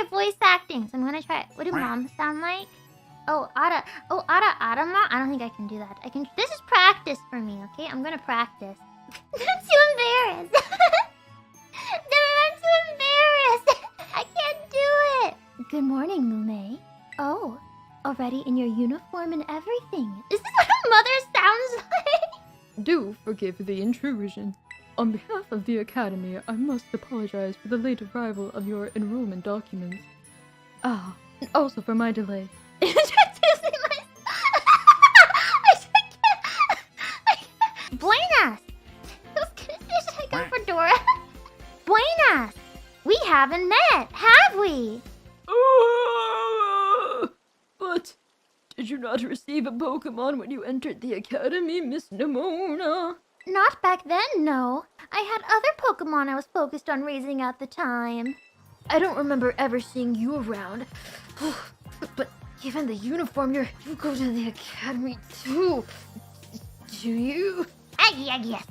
voice acting, so I'm gonna try it. What do moms sound like? Oh, Ara. Oh, Arama? I don't think I can do that. This is practice for me, okay? I'm gonna practice. I'm too embarrassed. I'm too embarrassed. I can't do it. Good morning, Mumei. Oh, already in your uniform and everything. Is this what a mother sounds like? Do forgive the intrusion. On behalf of the Academy, I must apologize for the late arrival of your enrollment documents. Ah, and also for my delay. Introducing myself. I can't. Buenas. Should I go for Dora? Buenas. We haven't met, have we? But did you not receive a Pokemon when you entered the Academy, Miss Nimona? Not back then, no. I had other Pokemon I was focused on raising at the time. I don't remember ever seeing you around. But given the uniform, you go to the Academy too. Do you? Yes.